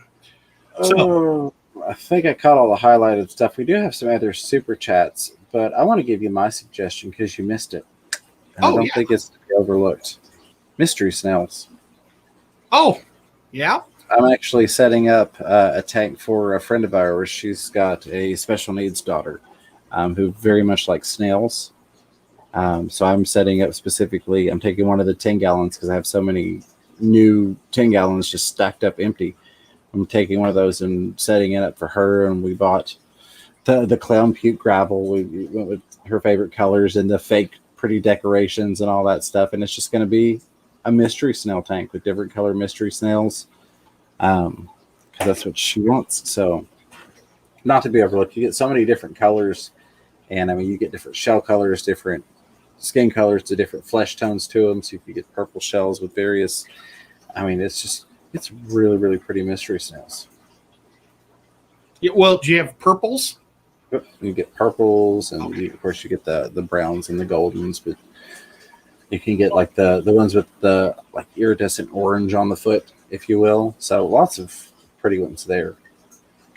So I think I caught all the highlighted stuff. We do have some other super chats, but I want to give you my suggestion because you missed it. And I don't think it's to be overlooked. Mystery snails. Oh, yeah. I'm actually setting up a tank for a friend of ours. She's got a special needs daughter who very much likes snails. So I'm setting up specifically. I'm taking one of the 10 gallons because I have so many new 10 gallons just stacked up empty. I'm taking one of those and setting it up for her, and we bought the clown puke gravel. We went with her favorite colors and the fake pretty decorations and all that stuff, and it's just going to be a mystery snail tank with different color mystery snails because that's what she wants. So not to be overlooked, you get so many different colors, and I mean you get different shell colors, different skin colors to different flesh tones to them, so you can get purple shells with various, I mean it's really, really pretty mystery snails. Yeah, well, do you have purples? You get purples, and of course you get the browns and the goldens, but you can get like the ones with the like iridescent orange on the foot, if you will. So lots of pretty ones there.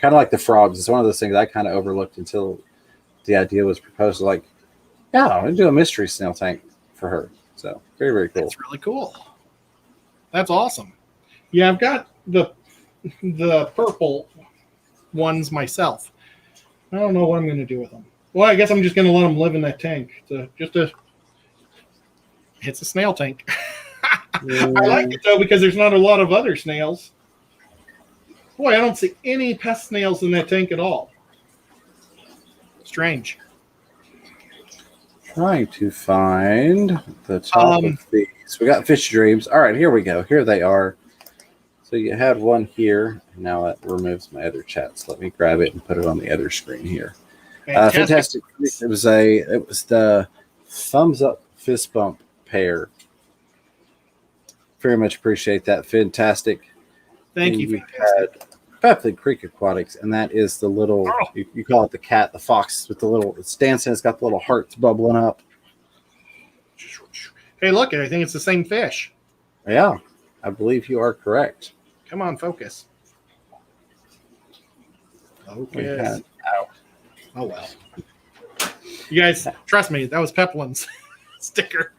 Kind of like the frogs. It's one of those things I kind of overlooked until the idea was proposed. Like, yeah, I'm going to do a mystery snail tank for her. So very, very cool. That's really cool. That's awesome. Yeah, I've got the purple ones myself. I don't know what I'm going to do with them. Well, I guess I'm just going to let them live in that tank. It's a snail tank. I like it, though, because there's not a lot of other snails. Boy, I don't see any pest snails in that tank at all. Strange. Trying to find the top of these. We got fish dreams. All right, here we go. Here they are. So you had one here. Now that removes my other chats. Let me grab it and put it on the other screen here. Fantastic. It was the thumbs up fist bump pair. Very much appreciate that. Fantastic. Thank you. We had Peppley Creek Aquatics, and that is the little, you call it the cat, the fox with the little, it's dancing, it's got the little hearts bubbling up. Hey, look, I think it's the same fish. Yeah, I believe you are correct. Come on, focus. Focus. Oh, well. You guys, trust me, that was Peplin's sticker.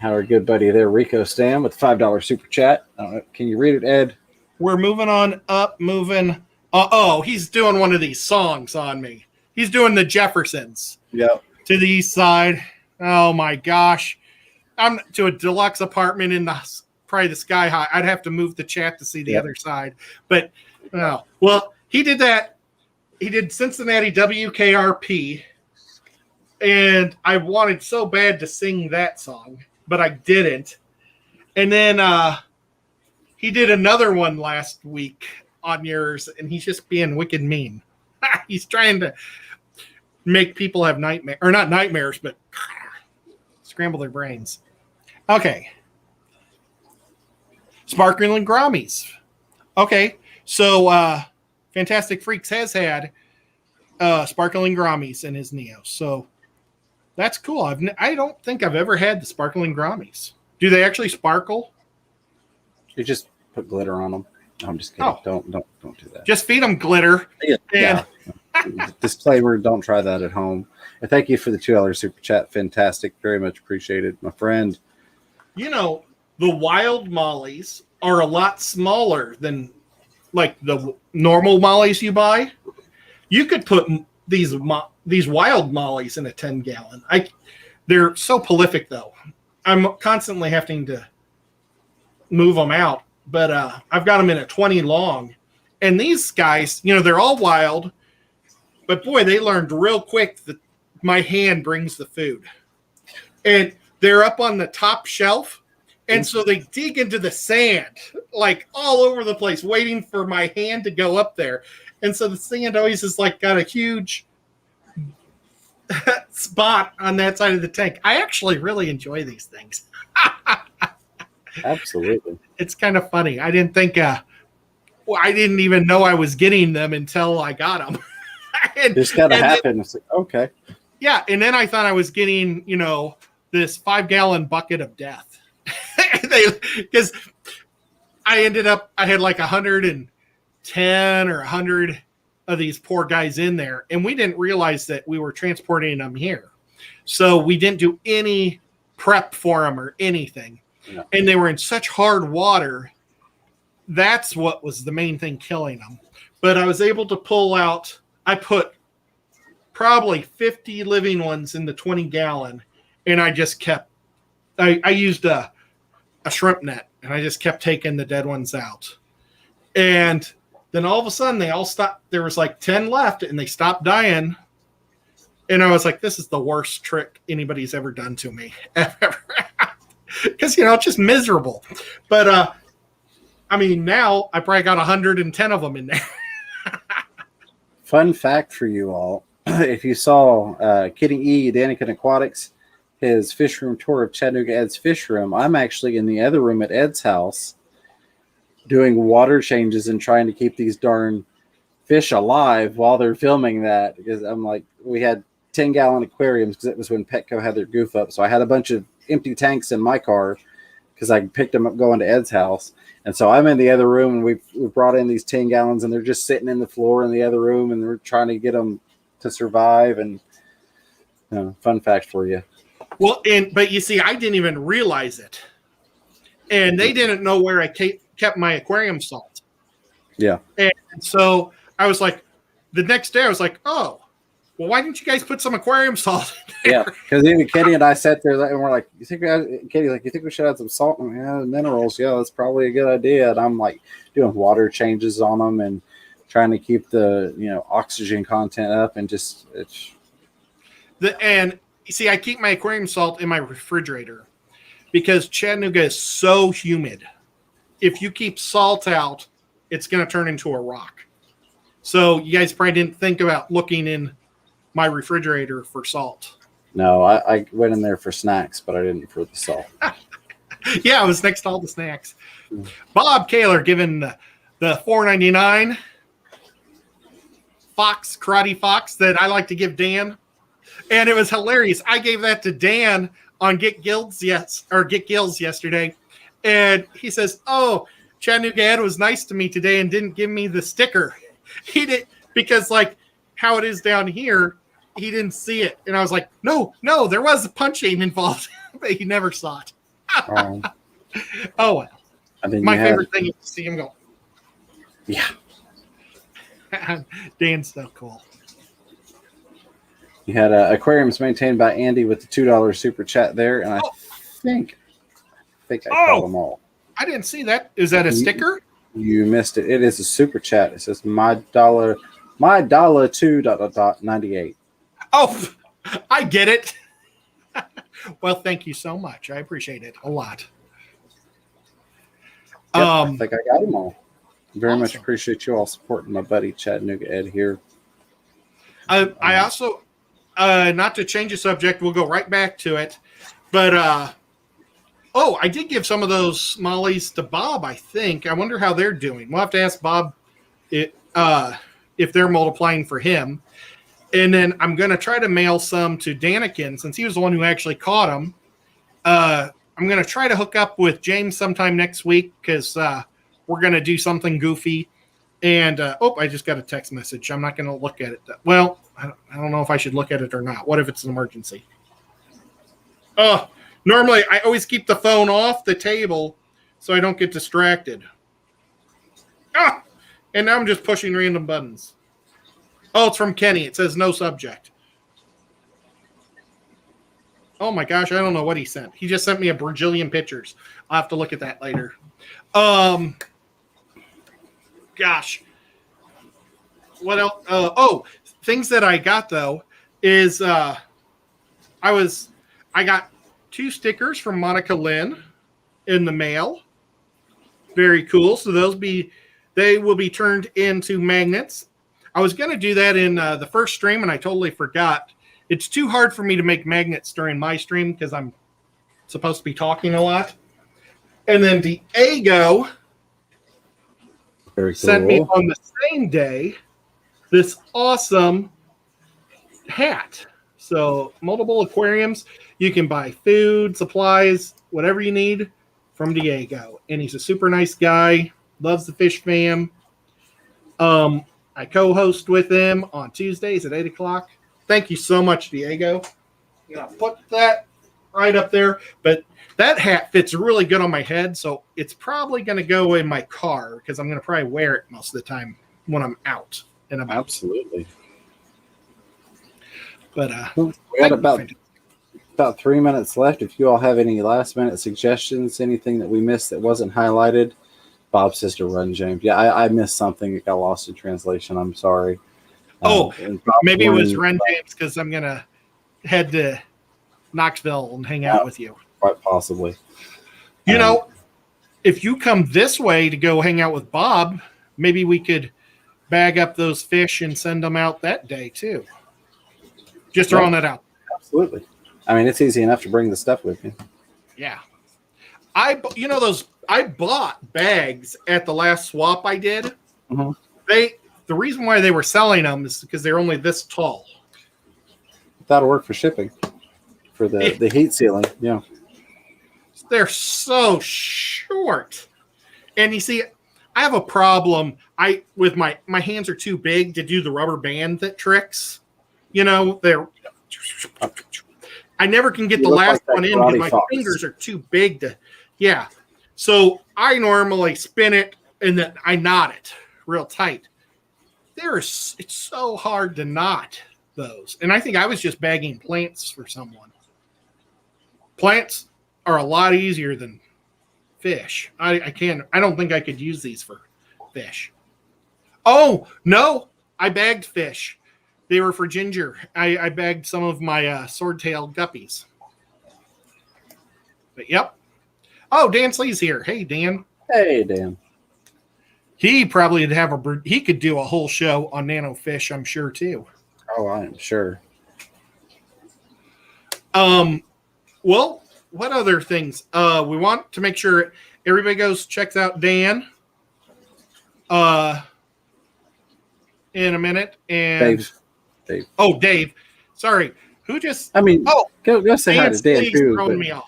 Our good buddy there, Rico Stam, with $5 super chat. Can you read it, Ed? We're moving on up, moving. He's doing one of these songs on me. He's doing the Jeffersons. Yep. To the east side. Oh, my gosh. I'm to a deluxe apartment in the probably the sky high. I'd have to move the chat to see the other side. But no. Well, he did that. He did Cincinnati WKRP. And I wanted so bad to sing that song, but I didn't. And then he did another one last week on yours, and he's just being wicked mean. He's trying to make people have nightmares, or not nightmares, but scramble their brains. Okay. Sparkling Gouramis. Okay. So Fantastic Freaks has had Sparkling Gouramis in his Neos. So that's cool. I don't think I've ever had the Sparkling Gouramis. Do they actually sparkle? You just put glitter on them. I'm just kidding. Oh. Don't do that. Just feed them glitter. Yeah. Disclaimer, don't try that at home. And thank you for the $2 super chat. Fantastic. Very much appreciated, my friend. You know, the wild mollies are a lot smaller than like the normal mollies you buy. You could put these wild mollies in a 10-gallon. They're so prolific, though. I'm constantly having to move them out, but I've got them in a 20 long. And these guys, you know, they're all wild, but boy, they learned real quick that my hand brings the food. And they're up on the top shelf, and so they dig into the sand, like all over the place, waiting for my hand to go up there. And so the sand always is like got a huge spot on that side of the tank. I actually really enjoy these things. Absolutely. It's kind of funny. I didn't think, I didn't even know I was getting them until I got them. This got to happen. It's like, okay. Yeah. And then I thought I was getting, you know, this 5-gallon bucket of death. Because I had like 110 or 100 of these poor guys in there, and we didn't realize that we were transporting them here. So we didn't do any prep for them or anything. Yeah. And they were in such hard water. That's what was the main thing killing them. But I was able to pull out, I put probably 50 living ones in the 20-gallon, and I just kept, I used a shrimp net, and I just kept taking the dead ones out. And then all of a sudden they all stopped. There was like 10 left, and they stopped dying. And I was like, this is the worst trick anybody's ever done to me ever. Because, you know, it's just miserable. But, I mean, now I probably got 110 of them in there. Fun fact for you all. If you saw Kitty E, Danikin Aquatics, his fish room tour of Chattanooga Ed's fish room, I'm actually in the other room at Ed's house doing water changes and trying to keep these darn fish alive while they're filming that. Because I'm like, we had 10-gallon aquariums because it was when Petco had their goof up. So I had a bunch of empty tanks in my car because I picked them up going to Ed's house. And so I'm in the other room, and we've brought in these 10 gallons, and they're just sitting in the floor in the other room, and we're trying to get them to survive. And fun fact for you. Well, but you see, I didn't even realize it. And they didn't know where I kept my aquarium salt. Yeah. And so I was like, the next day I was like, oh, well, why didn't you guys put some aquarium salt in there? Yeah, because even Kitty and I sat there and we're like, you think we should add some salt and minerals? Yeah, that's probably a good idea. And I'm like doing water changes on them and trying to keep the oxygen content up, and just and you see, I keep my aquarium salt in my refrigerator because Chattanooga is so humid. If you keep salt out, it's going to turn into a rock. So you guys probably didn't think about looking in my refrigerator for salt. No, I went in there for snacks, but I didn't for the salt. Yeah, it was next to all the snacks. Bob Kaler giving the $4.99 Karate Fox that I like to give Dan. And it was hilarious. I gave that to Dan on Get Gills yesterday. And he says, oh, Chattanooga Ed was nice to me today and didn't give me the sticker. He did, because like how it is down here, he didn't see it. And I was like, no, there was a punching involved, but he never saw it. Oh, well. My favorite thing is to see him go. Yeah. Dan's so cool. You had aquariums maintained by Andy with the $2 super chat there, and I think I called them all. I didn't see that. Is that a sticker? You missed it. It is a super chat. It says $2.98. Oh, I get it. Well, thank you so much. I appreciate it a lot. Yep, I think I got them all. Very awesome. much appreciate you all supporting my buddy Chattanooga Ed here. I also, not to change the subject, we'll go right back to it. But, I did give some of those mollies to Bob, I think. I wonder how they're doing. We'll have to ask Bob if they're multiplying for him. And then I'm going to try to mail some to Danikin, since he was the one who actually caught them. I'm going to try to hook up with James sometime next week, because we're going to do something goofy. And, I just got a text message. I'm not going to look at it. Well, I don't know if I should look at it or not. What if it's an emergency? Normally, I always keep the phone off the table so I don't get distracted. And now I'm just pushing random buttons. Oh, it's from Kenny. It says no subject. Oh my gosh, I don't know what he sent. He just sent me a bajillion pictures. I'll have to look at that later. Gosh. What else? Things that I got though is I got 2 stickers from Monica Lynn in the mail. Very cool. So they will be turned into magnets. I was going to do that in the first stream, and I totally forgot. It's too hard for me to make magnets during my stream because I'm supposed to be talking a lot. And then Diego sent me on the same day this awesome hat. So multiple aquariums. You can buy food, supplies, whatever you need from Diego. And he's a super nice guy. Loves the fish fam. I co-host with him on Tuesdays at 8 o'clock. Thank you so much, Diego. I'm going to put that right up there. But that hat fits really good on my head, so it's probably going to go in my car because I'm going to probably wear it most of the time when I'm out and about. Absolutely. But we got about 3 minutes left. If you all have any last-minute suggestions, anything that we missed that wasn't highlighted, Bob says to run, James. Yeah, I missed something. It got lost in translation. I'm sorry. Maybe it was Run James because I'm going to head to Knoxville and hang out with you. Quite possibly. You know, if you come this way to go hang out with Bob, maybe we could bag up those fish and send them out that day too. Just throwing that out. Absolutely. I mean, it's easy enough to bring the stuff with you. Yeah. I bought bags at the last swap I did. Mm-hmm. The reason why they were selling them is because they're only this tall. That'll work for shipping, for the heat sealing. Yeah. They're so short. And you see, I have a problem. With my hands are too big to do the rubber band that tricks. You know, I never can get the last one in because my fingers are too big to. Yeah. So I normally spin it and then I knot it real tight. It's so hard to knot those. And I think I was just bagging plants for someone. Plants are a lot easier than fish. I don't think I could use these for fish. Oh, no. I bagged fish. They were for Ginger. I bagged some of my swordtail guppies. But yep. Oh, Dan Slee's here. Hey, Dan. Hey, Dan. He probably would he could do a whole show on nano fish, I'm sure, too. Oh, I am sure. Well, what other things? We want to make sure everybody checks out Dan in a minute. And Dave. Oh, Dave. Sorry. Who just... go say hi to Dan, too. Throwing me off.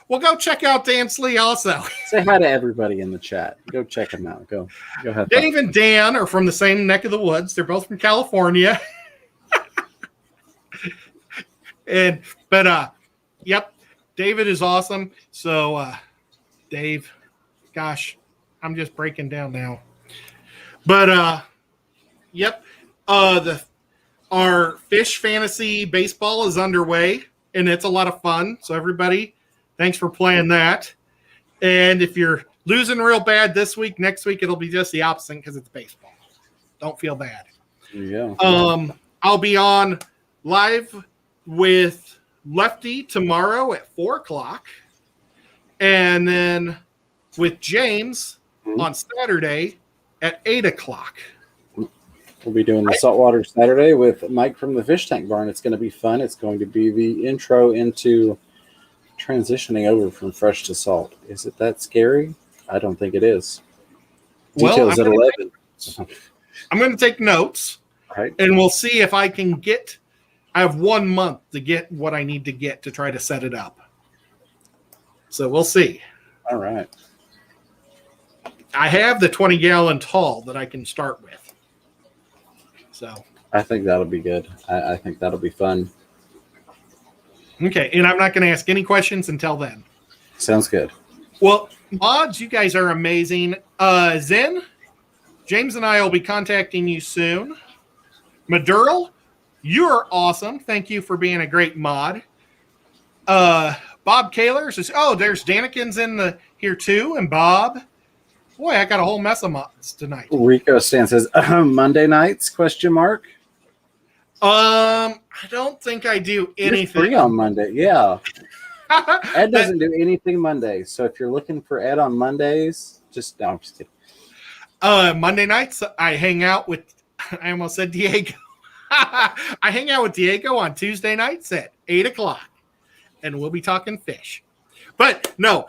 Well, go check out Dan Slee also. Say hi to everybody in the chat. Go check them out. Go ahead. Dave and Dan are from the same neck of the woods. They're both from California. Yep. David is awesome. So, Dave, gosh, I'm just breaking down now. But, yep. Our Fish Fantasy Baseball is underway, and it's a lot of fun. So, everybody, thanks for playing that. And if you're losing real bad this week. Next week it'll be just the opposite because it's baseball. Don't feel bad. Yeah. I'll be on live with Lefty tomorrow at 4:00, and then with James on Saturday at 8:00. We'll be doing the saltwater Saturday with Mike from the Fish Tank Barn. It's going to be fun. It's going to be the intro into transitioning over from fresh to salt. Is it that scary? I don't think it is. Details at 11. I'm going to take notes, Right. and we'll see if I can get. I have 1 month to get what I need to get to try to set it up. So we'll see. All right. I have the 20-gallon tall that I can start with. So I think that'll be good. I think that'll be fun. Okay, and I'm not going to ask any questions until then. Sounds good. Well, mods, you guys are amazing. Zen, James and I will be contacting you soon. Madural, you're awesome. Thank you for being a great mod. Bob Kaler says, oh, there's Danikins in here too, and Bob. Boy, I got a whole mess of mods tonight. Rico Stan says, Monday nights, ? I don't think I do You're anything. free on Monday. Yeah. Ed doesn't do anything Monday. So if you're looking for Ed on Mondays, no, I'm just kidding. Monday nights, I hang out with, I almost said Diego. I hang out with Diego on Tuesday nights at 8:00, and we'll be talking fish. But no,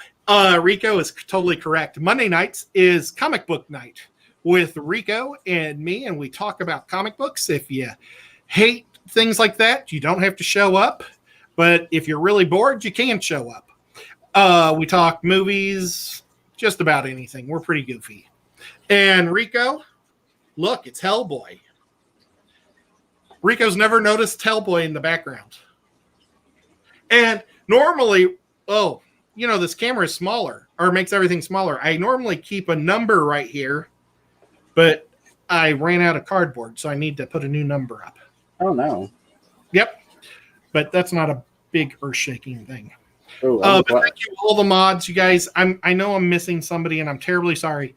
Rico is totally correct. Monday nights is comic book night with Rico and me, and we talk about comic books. If you hate things like that, you don't have to show up. But if you're really bored, you can show up. We talk movies, just about anything. We're pretty goofy. And Rico, look, it's Hellboy. Rico's never noticed Hellboy in the background. And normally, this camera is smaller or makes everything smaller. I normally keep a number right here, but I ran out of cardboard, so I need to put a new number up. Oh, no. Yep. But that's not a big earth-shaking thing. Oh, But thank you, all the mods, you guys. I know I'm missing somebody, and I'm terribly sorry.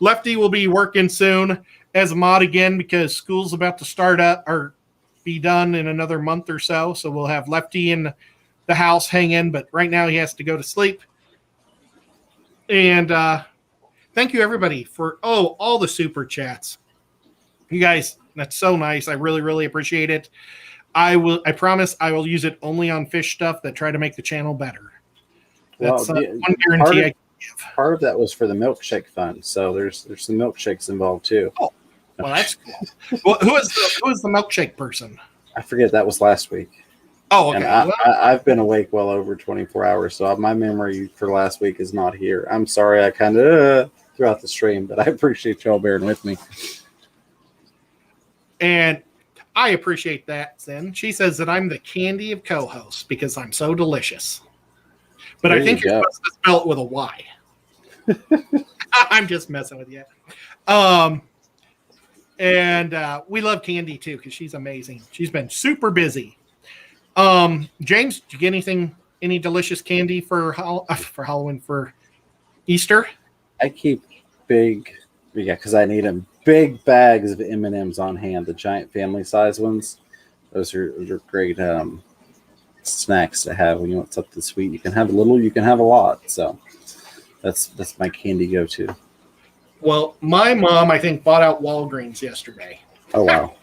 Lefty will be working soon as a mod again because school's about to start up or be done in another month or so. So we'll have Lefty in the house hanging, but right now he has to go to sleep. And thank you, everybody, for all the super chats. You guys, that's so nice. I really, really appreciate it. I promise I will use it only on fish stuff that try to make the channel better. That's one guarantee I can give. Part of that was for the milkshake fund, so there's some milkshakes involved too. Oh, well, that's cool. Well, who is the milkshake person? I forget, that was last week. Oh, okay. And I've been awake well over 24 hours, so my memory for last week is not here. I'm sorry I kind of throughout the stream, but I appreciate y'all bearing with me. And I appreciate that, Zen. She says that I'm the candy of co-hosts because I'm so delicious. But I think you're supposed to spell it with a Y. I'm just messing with you. And we love Candy, too, because she's amazing. She's been super busy. James, did you get any delicious candy for Halloween, for Easter? I keep because I need them. Big bags of M&Ms on hand, the giant family size ones. Those are great snacks to have when you want something sweet. You can have a little, you can have a lot. So that's my candy go-to. Well, my mom, I think, bought out Walgreens yesterday. Oh, wow.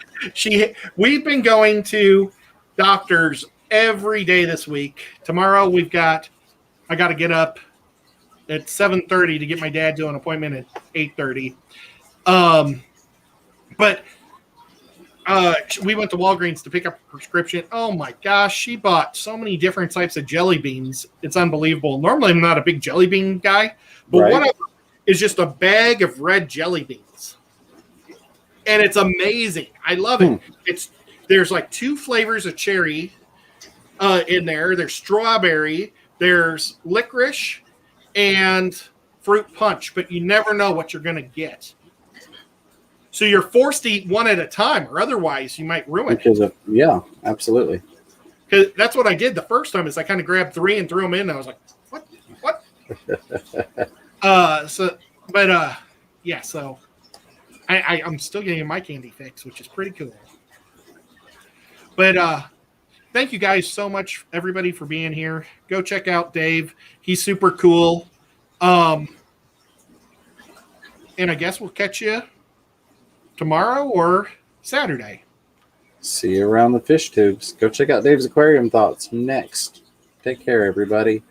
We've been going to doctors every day this week. Tomorrow I got to get up at 7:30 to get my dad to an appointment at 8:30. But we went to Walgreens to pick up a prescription. Oh my gosh, she bought so many different types of jelly beans. It's unbelievable. Normally I'm not a big jelly bean guy, but one of them is just a bag of red jelly beans. And it's amazing. I love it. There's like 2 flavors of cherry in there. There's strawberry, there's licorice, and fruit punch, but you never know what you're going to get. So you're forced to eat one at a time, or otherwise you might ruin it. Yeah, absolutely. Because that's what I did the first time. Is I kind of grabbed 3 and threw them in. And I was like, what? Yeah, so I'm still getting my candy fix, which is pretty cool. But thank you guys so much, everybody, for being here. Go check out Dave. He's super cool. And I guess we'll catch you tomorrow or Saturday. See you around the fish tubes. Go check out Dave's aquarium thoughts next. Take care, everybody.